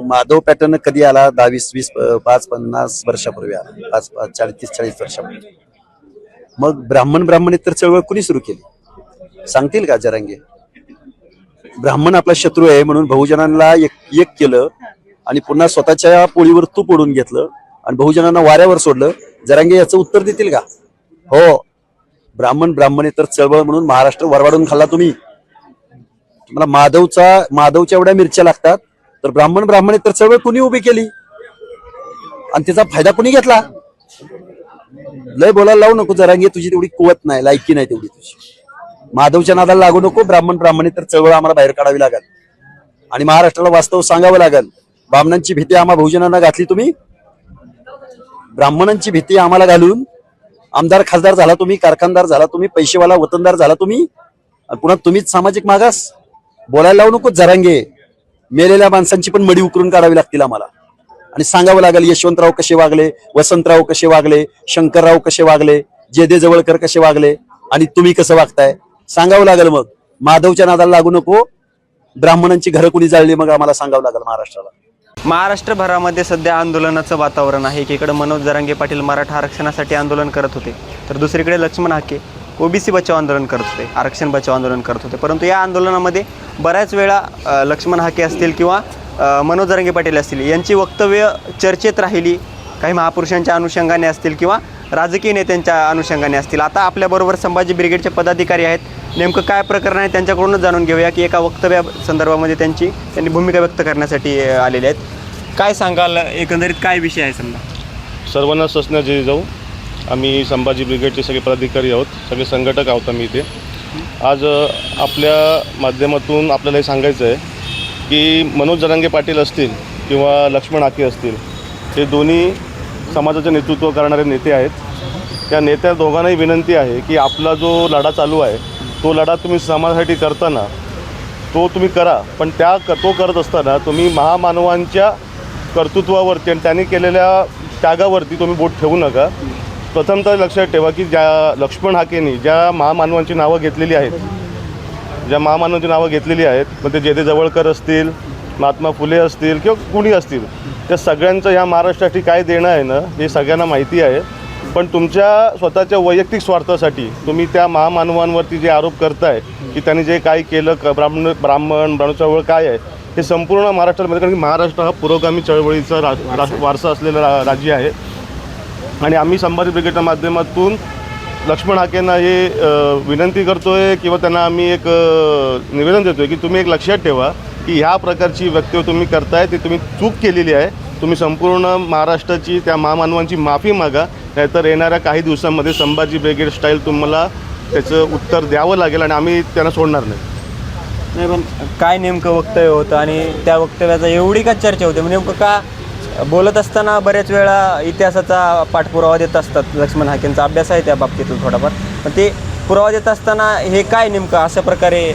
Madhav pattern कधी आला? 10-20 5-50 वर्षापूर्वी आला, 40 वर्षापूर्वी. मग ब्राह्मणेतर चळवळ कुणी सुरू केली सांगतील का जरांगे? ब्राह्मण आपला शत्रू आहे म्हणून बहुजनांना एक केलं आणि पुन्हा स्वतःच्या पोळीवर तूप ओढून घेतलं आणि बहुजनांना वाऱ्यावर सोडलं. जरांगे याचं उत्तर देतील का? हो, ब्राह्मणेतर चळवळ म्हणून महाराष्ट्र वरवाडून खाल्ला तुम्ही. तुम्हाला माधवच्या एवढ्या मिरच्या लागतात, तर ब्राह्मणेतर चळवळ कुणी उभी केली आणि त्याचा फायदा कुणी घेतला? लय बोलायला लावू नको जरांगे, तुझी तेवढी कुवत नाही, लायकी नाही तेवढी तुझी. माधवच्या नादाला लागू नको. ब्राह्मणेतर चळवळ आम्हाला बाहेर काढावी लागेल आणि महाराष्ट्राला वास्तव सांगावं लागेल. ब्राह्मणांची भीती आम्हा बहुजनांना घातली तुम्ही. ब्राह्मणांची भीती आम्हाला घालून आमदार खासदार झाला तुम्ही, कारखानदार झाला तुम्ही, पैसेवाला वतनदार झाला तुम्ही, आणि पुन्हा तुम्हीच सामाजिक मागास. बोलायला लावू नको जरांगे. मेलेल्या माणसांची पण मडी उकरून काढावी लागतील आम्हाला आणि सांगावं लागेल यशवंतराव कसे वागले, वसंतराव कसे वागले, शंकरराव कसे वागले, जे जवळकर कसे वागले आणि तुम्ही कसं वागताय सांगावं लागेल. मग माधवच्या नादाला लागू नको. ब्राह्मणांची घरं कुणी जाळली मग आम्हाला सांगावं लागेल महाराष्ट्राला. महाराष्ट्रभरामध्ये सध्या आंदोलनाचं वातावरण आहे. एकीकडे मनोज जरांगे पाटील मराठा आरक्षणासाठी आंदोलन करत होते, तर दुसरीकडे लक्ष्मण हाके ओबीसी बचाव आंदोलन करत होते, आरक्षण बचाव आंदोलन करत होते. परंतु या आंदोलनामध्ये बऱ्याच वेळा लक्ष्मण हाके असतील किंवा मनोज जरांगे पाटील असतील यांची वक्तव्य चर्चेत राहिली. काही महापुरुषांच्या अनुषंगाने असतील किंवा राजकीय नेत्यांच्या अनुषंगाने असतील. आता आपल्याबरोबर संभाजी ब्रिगेडचे पदाधिकारी आहेत. नेमकं काय प्रकरण आहे त्यांच्याकडूनच जाणून घेऊया की एका वक्तव्या संदर्भामध्ये त्यांनी भूमिका व्यक्त करण्यासाठी आलेले आहेत. काय सांगाल, एकंदरीत काय विषय आहे? समजा सर्वांना ससण्या जे जाऊ, आम्ही संभाजी ब्रिगेडचे सगळे पदाधिकारी आहोत, सगळे संघटक आहोत आम्ही इथे. आज आपल्या माध्यमातून आपल्याला हे सांगायचं आहे की मनोज जरांगे पाटील असतील किंवा लक्ष्मण हाके असतील, हे दोन्ही समाजाचं नेतृत्व करणारे नेते आहेत. त्या नेत्या दोघांनाही विनंती आहे की आपला जो लढा चालू आहे तो लढा तुम्ही समाजासाठी करताना तो तुम्ही करा, पण तो करत असताना तुम्ही महामानवांच्या कर्तृत्वावरती आणि त्यांनी केलेल्या त्यागावरती तुम्ही बोट ठेवू नका. प्रथमतः लक्षात ठेवा की ज्या लक्ष्मण हाकेंनी ज्या महामानवांची नावं घेतलेली आहेत, मग ते जे जवळकर असतील, महात्मा फुले असतील किंवा कुणी असतील, त्या सगळ्यांचं ह्या महाराष्ट्रासाठी काय देणं आहे ना हे सगळ्यांना माहिती आहे. पण तुमच्या स्वतःच्या वैयक्तिक स्वार्थासाठी तुम्ही त्या महामानवांवरती जे आरोप करताय की त्यांनी जे काही केलं, ब्राह्मण चळवळ काय आहे हे संपूर्ण महाराष्ट्रामध्ये, कारण की महाराष्ट्र हा पुरोगामी चळवळीचा वारसा असलेला राज्य आहे. आणि आम्ही संभाजी ब्रिगेडच्या माध्यमातून लक्ष्मण हाकेंना हे विनंती करतो आहे किंवा त्यांना आम्ही एक निवेदन देतो आहे की तुम्ही एक लक्षात ठेवा की ह्या प्रकारची वक्तव्य तुम्ही करताय ती तुम्ही चूक केलेली आहे. तुम्ही संपूर्ण महाराष्ट्राची त्या महामानवांची माफी मागा, नाहीतर येणाऱ्या काही दिवसांमध्ये संभाजी ब्रिगेड स्टाईल तुम्हाला त्याचं उत्तर द्यावं लागेल आणि आम्ही त्यांना सोडणार नाही. पण काय नेमकं वक्तव्य होतं आणि त्या वक्तव्याचा एवढी का चर्चा होते? नेमकं का बोलत असताना बऱ्याच वेळा इतिहासाचा पाठपुरावा देत असतात. लक्ष्मण हाकेंचा अभ्यास आहे त्या बाबतीतून थोडाफार, पण ते पुरावा देत असताना हे काय नेमकं अशा प्रकारे?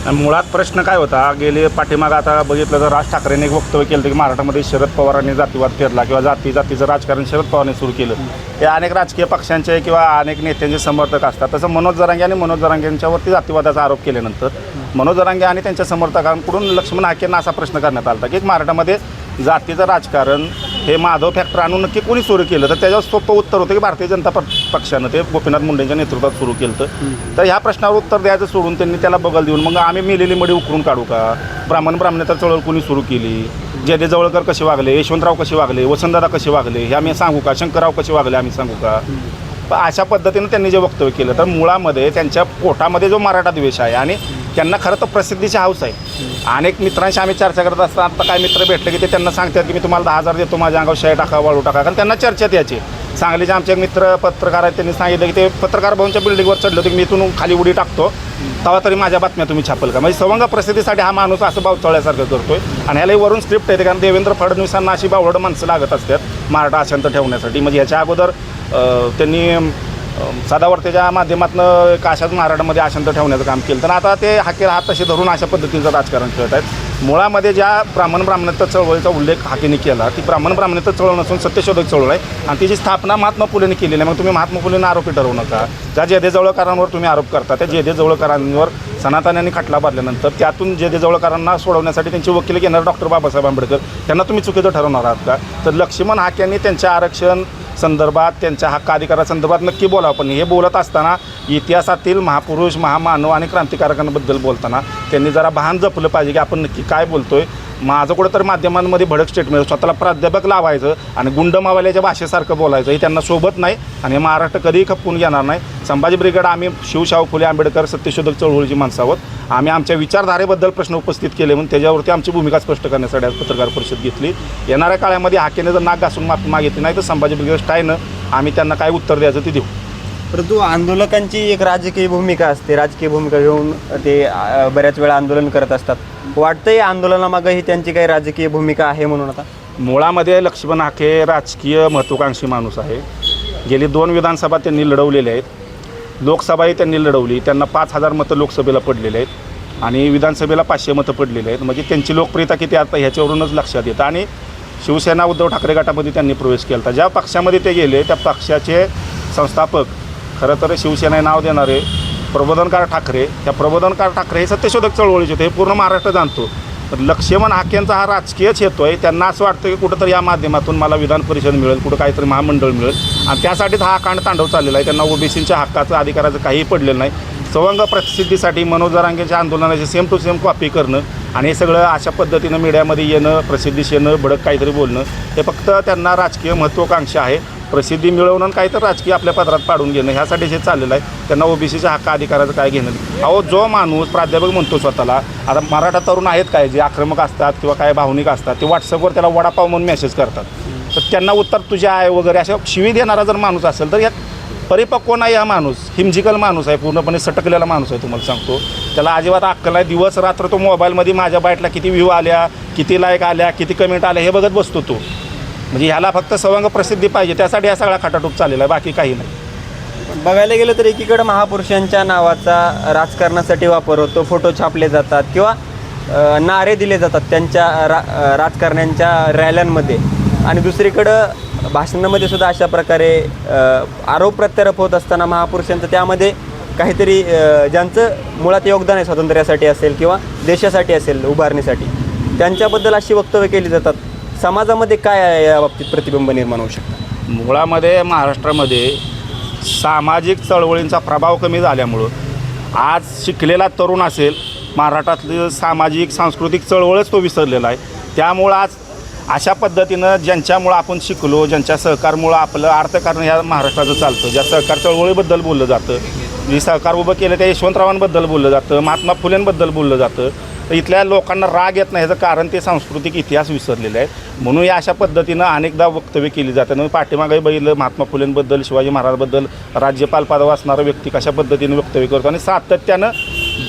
मुळात प्रश्न काय होता, गेले पाठीमागं आता बघितलं तर राज ठाकरेंनी एक वक्तव्य केलं की महाराष्ट्रामध्ये शरद पवारांनी जातीवाद पेरला किंवा जातीचं राजकारण शरद पवारांनी सुरू केलं. हे अनेक राजकीय पक्षांचे किंवा अनेक नेत्यांचे समर्थक असतात. तसं मनोज जरांगे यांच्यावरती जातीवादाचा आरोप केल्यानंतर मनोज जरांगे आणि त्यांच्या समर्थकांकडून लक्ष्मण हाकेंना असा प्रश्न करण्यात आला की महाराष्ट्रामध्ये जातीचं राजकारण हे माधव फॅक्टर आणून नक्की कोणी सुरू केलं, तर त्याच्यावर सोपं उत्तर होतं की भारतीय जनता पक्षानं ते गोपीनाथ मुंडेंच्या नेतृत्वात सुरू केलं. तर ह्या प्रश्नावर उत्तर द्यायचं सोडून त्यांनी त्याला बगल देऊन मग आम्ही मेलेली मडी उकरून काढू का, ब्राह्मणेतर चळवळ कोणी सुरू केली, जे जवळकर कसे वागले, यशवंतराव कसे वागले, वसंतदादा कसे वागले हे आम्ही सांगू का, शंकरराव कसे वागले आम्ही सांगू का. अशा पद्धतीनं त्यांनी जे वक्तव्य केलं, तर मुळामध्ये त्यांच्या पोटामध्ये जो मराठा द्वेष आहे आणि त्यांना खरं तर प्रसिद्धीची हौस आहे. अनेक मित्रांशी आम्ही चर्चा करत असताना आता काय मित्र भेटले की ते त्यांना सांगतात की मी तुम्हाला 10,000 देतो, माझ्या अंगावर शाई टाका, वाळू टाका, कारण त्यांना चर्चेत याची. सांगलीचे आमचे एक मित्र पत्रकार आहेत, त्यांनी सांगितलं की ते पत्रकार भवनच्या बिल्डिंगवर चढलं होते की मी इथून खाली उडी टाकतो तेव्हा तरी माझ्या बातम्या तुम्ही छापल का. म्हणजे सवंग प्रसिद्धीसाठी हा माणूस असं बावचळल्यासारखं करतोय. आणि ह्यालाही वरून स्क्रिप्ट येते, कारण देवेंद्र फडणवीसांना अशी बावळड माणसं लागत असतात मराठा अशांत ठेवण्यासाठी. म्हणजे ह्याच्या अगोदर त्यांनी सदावर्तेच्या माध्यमातून अशाच महाराष्ट्रामध्ये अशांत ठेवण्याचं काम केलं. तर आता ते हाके हात तसे धरून अशा पद्धतीचं राजकारण खेळत आहेत. मुळामध्ये ज्या ब्राह्मणत्व चळवळीचा उल्लेख हाकेने केला ती ब्राह्मणत्व चळवळ नसून सत्यशोधक चळवळ आहे आणि तिची स्थापना महात्मा फुलेने केलेली आहे. मग तुम्ही महात्मा फुलेंना आरोपी ठरवू नका. ज्या जेधे जवळकरांवर तुम्ही आरोप करता त्या जेधे जवळकरांवर सनातन्यांनी खटला भरल्यानंतर त्यातून जेधे जवळकरांना सोडवण्यासाठी त्यांची वकील घेणार डॉक्टर बाबासाहेब आंबेडकर त्यांना तुम्ही चुकीचं ठरवणार आहात का? तर लक्ष्मण हाकेंनी त्यांच्या आरक्षण संदर्भात त्यांच्या हक्क अधिकारासंदर्भात नक्की बोलावं. पण हे बोलत असताना इतिहासातील महापुरुष महामानव आणि क्रांतिकारकांबद्दल बोलताना त्यांनी जरा भान जपलं पाहिजे की आपण नक्की काय बोलतोय. माझं कुठंतरी माध्यमांमध्ये भडक स्टेटमेंट स्वतःला प्राध्यापक लावायचं आणि गुंड मावाल्याच्या भाषेसारखं बोलायचं हे त्यांना सोबत नाही आणि हे महाराष्ट्र कधीही खपवून घेणार नाही. संभाजी ब्रिगेड आम्ही शिवशाहू फुले आंबेडकर सत्यशोधक चळवळीची माणसं आहोत. आम्ही आमच्या विचारधारेबद्दल प्रश्न उपस्थित केले म्हणून त्याच्यावरती आमची भूमिका स्पष्ट करण्यासाठी आज पत्रकार परिषद घेतली. येणाऱ्या काळामध्ये हाकेने जर नाक घासून माफी मागितली नाही तर संभाजी ब्रिगेड स्टायनं आम्ही त्यांना काय उत्तर द्यायचं ते देऊ. परंतु आंदोलकांची एक राजकीय भूमिका असते. राजकीय भूमिका घेऊन ते बऱ्याच वेळा आंदोलन करत असतात. वाटतं या आंदोलनामागे ही त्यांची काही राजकीय भूमिका आहे म्हणून आता मुळामध्ये लक्ष्मण हाके राजकीय महत्त्वाकांक्षी माणूस आहे. गेली 2 विधानसभा त्यांनी लढवलेल्या आहेत. लोकसभाही त्यांनी लढवली. त्यांना 5,000 मतं लोकसभेला पडलेले आहेत आणि विधानसभेला 500 मतं पडलेली आहेत. म्हणजे त्यांची लोकप्रियता किती आता ह्याच्यावरूनच लक्षात येतं. आणि शिवसेना उद्धव ठाकरे गटामध्ये त्यांनी प्रवेश केला होता. ज्या पक्षामध्ये ते गेले त्या पक्षाचे संस्थापक खरं तर शिवसेना नाव देणारे प्रबोधनकार ठाकरे, त्या प्रबोधनकार ठाकरे हे सत्यशोधक चळवळीचे होते. हे पूर्ण महाराष्ट्र जाणतो. तर लक्ष्मण हाकेंचा हा राजकीयच येतो आहे. त्यांना असं वाटतं की कुठंतरी या माध्यमातून मला विधान परिषद मिळेल, कुठं काहीतरी महामंडळ मिळेल आणि त्यासाठीच हा अकांड तांडव चाललेला आहे. त्यांना ओबीसीच्या हक्काचं अधिकाराचं काहीही पडलेलं नाही. सवंग प्रसिद्धीसाठी मनोज जरांगेच्या आंदोलनाची सेम टू सेम कॉपी करणं आणि हे सगळं अशा पद्धतीनं मीडियामध्ये येणं, प्रसिद्धीस येणं, भडक काहीतरी बोलणं हे फक्त त्यांना राजकीय महत्त्वाकांक्षा आहे. प्रसिद्धी मिळवणं काहीतरी राजकीय आपल्या पदरात पाडून घेणं ह्यासाठी हे चाललेलं आहे. त्यांना ओबीसीच्या हक्क अधिकाराचं काय घेणं. अहो जो माणूस प्राध्यापक म्हणतो स्वतःला, आता मराठा तरुण आहेत काय जे आक्रमक असतात किंवा काय भावनिक असतात ते व्हॉट्सअपवर त्याला वडापाव म्हणून मेसेज करतात. तर त्यांना उत्तर तुझ्या आहे वगैरे अशा शिवी देणारा जर माणूस असेल तर यात परिपक्व नाही. हा माणूस हिमजिकल माणूस आहे, पूर्णपणे सटकलेला माणूस आहे. तुम्हाला सांगतो त्याला अजिबात अक्कल आहे. दिवस रात्र तो मोबाईलमध्ये माझ्या बाईटला किती व्ह्यू आल्या, किती लाईक आल्या, किती कमेंट आल्या हे बघत बसतो तो. म्हणजे ह्याला फक्त सवंग प्रसिद्धी पाहिजे त्यासाठी हा सगळा खटाटूप चाललेला आहे, बाकी काही नाही. बघायला गेलं तर एकीकडे महापुरुषांच्या नावाचा राजकारणासाठी वापर होतो. फोटो छापले जातात किंवा नारे दिले जातात त्यांच्या राजकारण्यांच्या रॅल्यांमध्ये आणि दुसरीकडं भाषणामध्ये सुद्धा अशा प्रकारे आरोप प्रत्यारोप होत असताना महापुरुषांचं त्यामध्ये काहीतरी ज्यांचं मुळात योगदान आहे स्वातंत्र्यासाठी असेल किंवा देशासाठी असेल उभारणीसाठी त्यांच्याबद्दल अशी वक्तव्य केली जातात. समाजामध्ये काय आहे या बाबतीत प्रतिबिंब निर्माण होऊ शकतं? मुळामध्ये महाराष्ट्रामध्ये सामाजिक चळवळींचा प्रभाव कमी झाल्यामुळं आज शिकलेला तरुण असेल महाराष्ट्रातलं सामाजिक सांस्कृतिक चळवळच तो विसरलेला आहे. त्यामुळं आज अशा पद्धतीनं ज्यांच्यामुळं आपण शिकलो, ज्यांच्या सहकारमुळं आपलं अर्थकारण ह्या महाराष्ट्राचं चालतं, ज्या सहकार चळवळीबद्दल बोललं जातं, जे सहकार उभं केलं त्या यशवंतरावांबद्दल बोललं जातं, महात्मा फुलेंबद्दल बोललं जातं. तर इथल्या लोकांना राग येत नाही ह्याचं कारण ते सांस्कृतिक इतिहास विसरलेले आहेत. म्हणून या अशा पद्धतीनं अनेकदा वक्तव्य केली जातात. मी पाठीमागे बघितलं महात्मा फुलेंबद्दल, शिवाजी महाराजांबद्दल राज्यपाल पदावर असणारा व्यक्ती कशा पद्धतीनं वक्तव्य करतो आणि सातत्यानं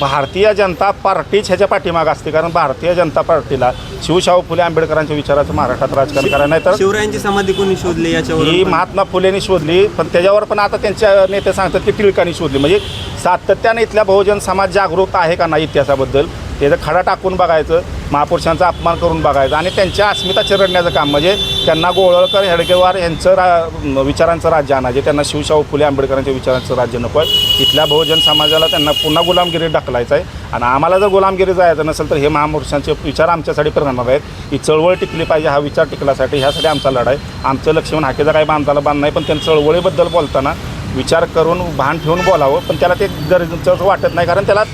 भारतीय जनता पार्टीच ह्याच्या पाठीमागं असते. कारण भारतीय जनता पार्टीला शिवशाहू फुले आंबेडकरांच्या विचाराचं महाराष्ट्रात राजकारण करायला नाही तर शिवरायांची समाधी कोणी शोधली याच्यावर ही महात्मा फुलेंनी शोधली. पण त्याच्यावर पण आता त्यांच्या नेते सांगतात की टिळकांनी शोधली. म्हणजे सातत्यानं इथल्या बहुजन समाज जागरूक आहे का नाही इतिहासाबद्दल त्याचा खडा टाकून बघायचं, महापुरुषांचा अपमान करून बघायचं आणि त्यांच्या अस्मिता चिरडण्याचं काम. म्हणजे त्यांना गोळवळकर हेडगेवार यांचं विचारांचं राज्य आणायचे, त्यांना शिवशाहू फुले आंबेडकरांच्या विचारांचं राज्य नको आहे. इथल्या बहुजन समाजाला त्यांना पुन्हा गुलामगिरी ढकलायचं आहे आणि आम्हाला जर गुलामगिरी जायचं नसेल तर हे महापुरुषांचे विचार आमच्यासाठी प्रेरणा आहेत. ही चळवळ टिकली पाहिजे, हा विचार टिकल्यासाठी ह्यासाठी आमचा लढा आहे. आमचं लक्ष्मण हाकेचा काही बांधायला बांध नाही, पण त्यांच्या चळवळीबद्दल बोलताना विचार करून भान ठेवून बोलावं. पण त्याला ते गरजेचं वाटत नाही कारण त्याला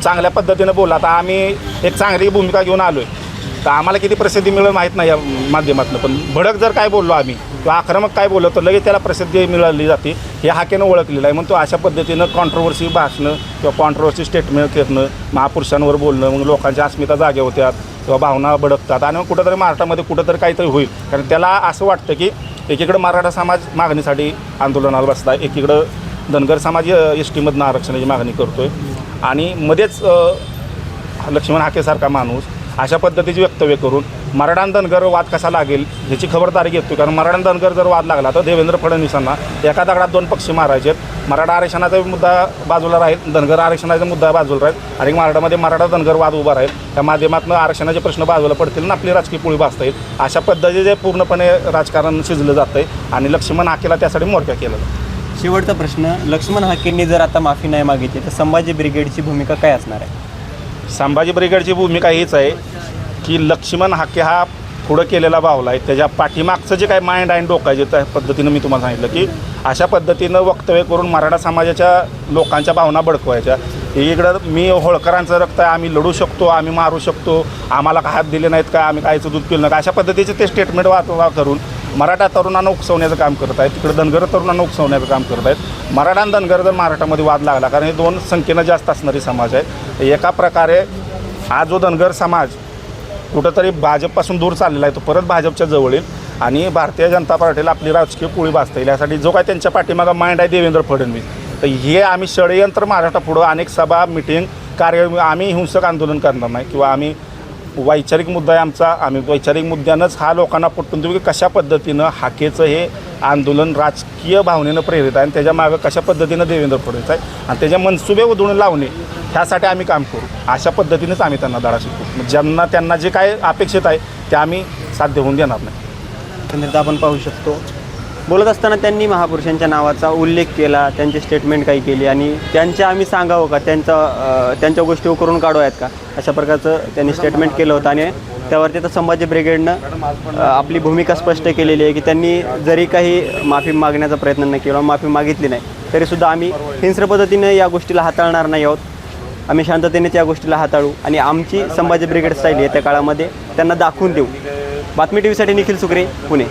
चांगल्या पद्धतीनं बोला. आता आम्ही एक चांगली भूमिका घेऊन आलो आहे तर आम्हाला किती प्रसिद्धी मिळेल माहीत नाही या माध्यमातून. पण भडक जर काय बोललो आम्ही किंवा आक्रमक काय बोललो तर लगेच त्याला प्रसिद्धी मिळाली जाते. हे हाकेनं ओळखलेलं आहे. म्हणून तो अशा पद्धतीनं कॉन्ट्रोवर्सी भाषणं किंवा कॉन्ट्रोवर्सी स्टेटमेंट करणं, महापुरुषांवर बोलणं, मग लोकांच्या अस्मिता जागे होत्यात किंवा भावना भडकतात आणि मग कुठंतरी महाराष्ट्रामध्ये कुठंतरी काहीतरी होईल. कारण त्याला असं वाटतं की एकीकडं मराठा समाज मागणीसाठी आंदोलनाला बसला आहे, एकीकडं धनगर समाज एस टीमधनं आरक्षणाची मागणी करतो आहे आणि मध्येच लक्ष्मण हाकेसारखा माणूस अशा पद्धतीची वक्तव्य करून मराठा आणि धनगर वाद कसा लागेल ह्याची खबरदारी घेतो. कारण मराठा आणि धनगर जर वाद लागला तर देवेंद्र फडणवीसांना एका दगडात 2 पक्षी मारायचे आहेत. मराठा आरक्षणाचा मुद्दा बाजूला राहील, धनगर आरक्षणाचा मुद्दा बाजूला राहील आणि मराठामध्ये मराठा धनगर वाद उभा राहील. त्या माध्यमातून आरक्षणाचे प्रश्न बाजूला पडतील आणि आपली राजकीय पोळी भासता येईल. अशा पद्धतीचे पूर्णपणे राजकारण शिजलं जातं आहे आणि लक्ष्मण हाकेला त्यासाठी मोर्चा केला जातो. शेवटचा प्रश्न, लक्ष्मण हाकेंनी जर आता माफी नाही मागितली तर संभाजी ब्रिगेडची भूमिका काय असणार आहे? संभाजी ब्रिगेडची भूमिका हीच आहे की लक्ष्मण हाके हा पुढं केलेला बावला आहे. त्याच्या पाठीमागचं जे काय माइंड आहे डोकं आहे, त्या पद्धतीनं मी तुम्हाला सांगितलं की अशा पद्धतीनं वक्तव्य करून मराठा समाजाच्या लोकांच्या भावना भडकवायच्या. इकडं मी होळकरांचं रक्त आहे, आम्ही लढू शकतो, आम्ही मारू शकतो, आम्हाला काय हात दिले नाहीत का, आम्ही कायचं दूध पिलं का, अशा पद्धतीचे ते स्टेटमेंट वाचवा करून मराठा तरुणांना उकसवण्याचं काम करत आहेत. तिकडे धनगर तरुणांना उकसवण्याचं काम करत आहेत. मराठा आणि धनगर जर मराठामध्ये वाद लागला, कारण हे 2 संख्येनं जास्त असणारी समाज आहे. एका प्रकारे हा जो धनगर समाज कुठंतरी भाजपपासून दूर चाललेला आहे तो परत भाजपच्या जवळ येईल आणि भारतीय जनता पार्टीला आपली राजकीय पोळी भासता येईल. यासाठी जो काय त्यांच्या पाठीमागा माइंड आहे देवेंद्र फडणवीस, तर हे आम्ही षडयंत्र महाराष्ट्र पुढं अनेक सभा मिटिंग कार्य, आम्ही हिंसक आंदोलन करणार नाही किंवा आम्ही वैचारिक मुद्दा आहे आमचा, आम्ही वैचारिक मुद्द्यानंच हा लोकांना पटवून देऊ की कशा पद्धतीनं हाकेचं हे आंदोलन राजकीय भावनेनं प्रेरित आहे आणि त्याच्या मागं कशा पद्धतीनं देवेंद्र फडणवीस आहे आणि त्याचे मनसुबे उधळून लावणे ह्यासाठी आम्ही काम करू. अशा पद्धतीनेच आम्ही त्यांना धडा शिकू. त्यांना जे काय अपेक्षित आहे ते आम्ही साध्य होऊन देणार नाही. एकंदरीत आपण पाहू शकतो, बोलत असताना त्यांनी महापुरुषांच्या नावाचा उल्लेख केला, त्यांची स्टेटमेंट काही केली आणि त्यांच्या आम्ही सांगावं का, त्यांच्या गोष्टी करून काढवायत का, अशा प्रकारचं त्यांनी स्टेटमेंट केलं होतं. आणि त्यावरती तर संभाजी ब्रिगेडनं आपली भूमिका स्पष्ट केलेली आहे की त्यांनी जरी काही माफी मागण्याचा प्रयत्न नाही किंवा माफी मागितली नाही तरीसुद्धा आम्ही हिंस्र पद्धतीनं या गोष्टीला हाताळणार नाही आहोत. आम्ही शांततेनेच या गोष्टीला हाताळू आणि आमची संभाजी ब्रिगेड स्टाईल येत्या काळामध्ये त्यांना दाखवून देऊ. बातमी TV साठी निखिल सुकरे, पुणे.